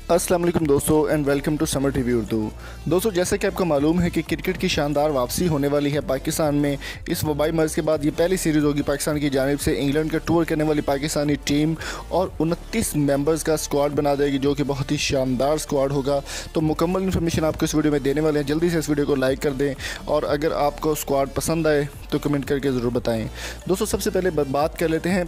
अस्सलाम वालेकुम दोस्तों and welcome to Samar TV Urdu. दोस्तों, जैसे कि आपको मालूम है कि क्रिकेट की शानदार वापसी होने वाली है पाकिस्तान में। इस वबाई मर्ज़ के बाद ये पहली सीरीज़ होगी पाकिस्तान की जानिब से इंग्लैंड का टूर करने वाली पाकिस्तानी टीम, और 29 मेंबर्स का स्क्वाड बना देगी जो कि बहुत ही शानदार स्क्वाड होगा। तो मुकम्मल इन्फॉर्मेशन आपको इस वीडियो में देने वाले हैं। जल्दी से इस वीडियो को लाइक कर दें, और अगर आपको स्क्वाड पसंद आए तो कमेंट करके ज़रूर बताएँ। दोस्तों, सबसे पहले बात कर लेते हैं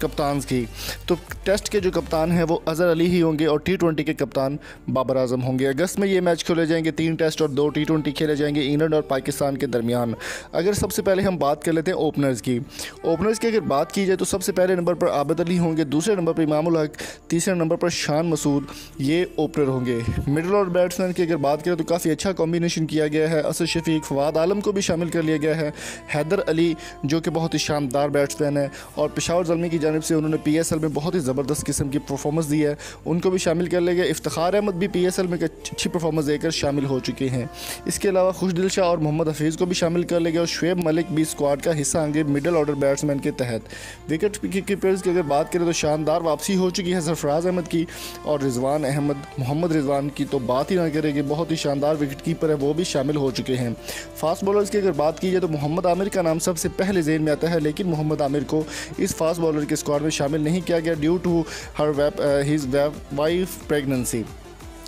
कप्तान की। तो टेस्ट के जो कप्तान हैं वो अज़हर अली ही होंगे, और टी20 के कप्तान बाबर आजम होंगे। अगस्त में ये मैच खेले जाएंगे, 3 टेस्ट और 2 टी20 खेले जाएंगे इंग्लैंड और पाकिस्तान के दरमियान। अगर सबसे पहले हम बात कर लेते हैं ओपनर्स की। ओपनर्स की अगर बात की जाए तो सबसे पहले नंबर पर आबिद अली होंगे, दूसरे नंबर पर इमामुल हक, तीसरे नंबर पर शान मसूद, ये ओपनर होंगे। मिडल और बैट्समैन की अगर बात करें तो काफ़ी अच्छा कॉम्बिनेशन किया गया है। असद शफीक, फवाद आलम को भी शामिल कर लिया गया है। हैदर अली जो कि बहुत ही शानदार बैट्समैन है, और पेशावर ज़ल्मी की जानिब से उन्होंने पीएसएल में बहुत ही ज़बरदस्त किस्म की परफॉर्मेंस दी है, उनको भी शामिल कर लिया गया। इफ्तिखार अहमद भी पीएसएल में अच्छी परफॉर्मेंस देकर शामिल हो चुके हैं। इसके अलावा खुशदिल शाह और मोहम्मद हफीज़ को भी शामिल कर लिया गया, और शुएब मलिक भी स्क्वाड का हिस्सा होंगे मिडल ऑर्डर बैट्समैन के तहत। विकेट कीपर्स की अगर बात करें तो शानदार वापसी हो चुकी है सरफराज अहमद की, और रिजवान अहमद, मोहम्मद रिजवान की तो बात ही ना करेंगे, बहुत ही शानदार विकेट कीपर है, वो भी शामिल हो चुके हैं। फास्ट बॉलर्स की अगर बात की जाए तो मोहम्मद आमिर का नाम सबसे पहले ज़हन में आता है, लेकिन मोहम्मद आमिर को इस फास्ट बॉलर के स्क्वाड में शामिल नहीं किया गया due to her his wife pregnancy,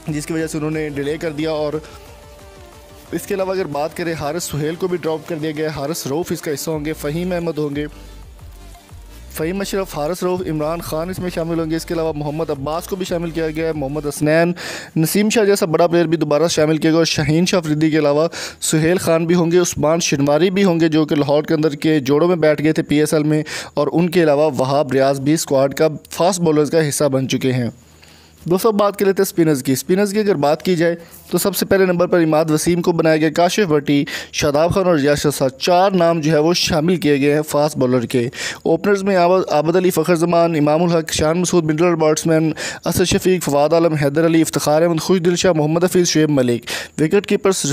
जिसकी वजह से उन्होंने डिले कर दिया। और इसके अलावा अगर बात करें हारिस सुहेल को भी ड्रॉप कर दिया गया। हारिस रऊफ़ इसका हिस्सा होंगे, फ़हीम अहमद होंगे, फ़हीम अशरफ, हारिस रऊफ़, इमरान खान इसमें शामिल होंगे। इसके अलावा मोहम्मद अब्बास को भी शामिल किया गया है, मोहम्मद हसनैन, नसीम शाह जैसा बड़ा प्लेयर भी दोबारा शामिल किया गया, और शाहीन शाह अफरीदी के अलावा सुहेल खान भी होंगे, उस्मान शनवारी भी होंगे जो कि लाहौर के अंदर के जोड़ों में बैठ गए थे पीएसएल में, और उनके अलावा वहाब रियाज भी स्क्वाड का फास्ट बॉलर्स का हिस्सा बन चुके हैं। दोस्तों, बात कर लेते हैं स्पिनर्स की। स्पिनर्स की अगर बात की जाए तो सबसे पहले नंबर पर इमाद वसीम को बनाया गया। काशिफ भट्टी, शादाब खान और रियाज शाह, 4 नाम जो है वो शामिल किए गए हैं फास्ट बॉलर के। ओपनर्स में Abid Ali, Fakhar Zaman, Imamul Haq, Shan Masood, middle batsman Asad Shafiq, Fawad Alam, Haider Ali, Iftikhar Ahmed, Khushdil Shah, Mohammad Hafeez, Shoaib Malik. Wicketkeepers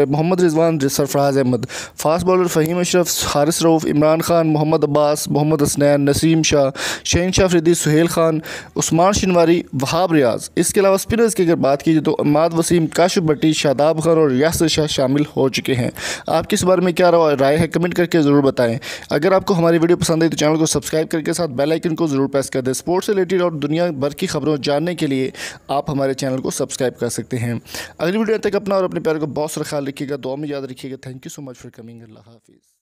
Mohammad Rizwan, Sarfaraz Ahmed. Fast bowler Faheem Ashraf, Haris Rauf, Imran Khan, Mohammad Abbas, Mohammad Hasnain, Naseem Shah, Shaheen Shah Afridi, Sohail Khan, Usman Shinwari, Wahab Riaz. इसके अलावा स्पिनर्स की अगर बात की जाए तो इमाद वसीम, काशिफ भट्टी, शादाब खान और रियाज शाह शामिल हो चुके हैं। आपकी इस बारे में क्या राय है, कमेंट करके ज़रूर बताएं। अगर आपको हमारी वीडियो पसंद आई तो चैनल को सब्सक्राइब करके साथ बेल आइकन को ज़रूर प्रेस कर दें। स्पोर्ट्स से रिलेटेड और दुनिया भर की खबरों जानने के लिए आप हमारे चैनल को सब्सक्राइब कर सकते हैं। अगली वीडियो तक अपना और अपने प्यार को बहुत सारा ख्याल रखिएगा, दुआ में याद रखिएगा। Thank you so much for coming. Allah हाफिज़।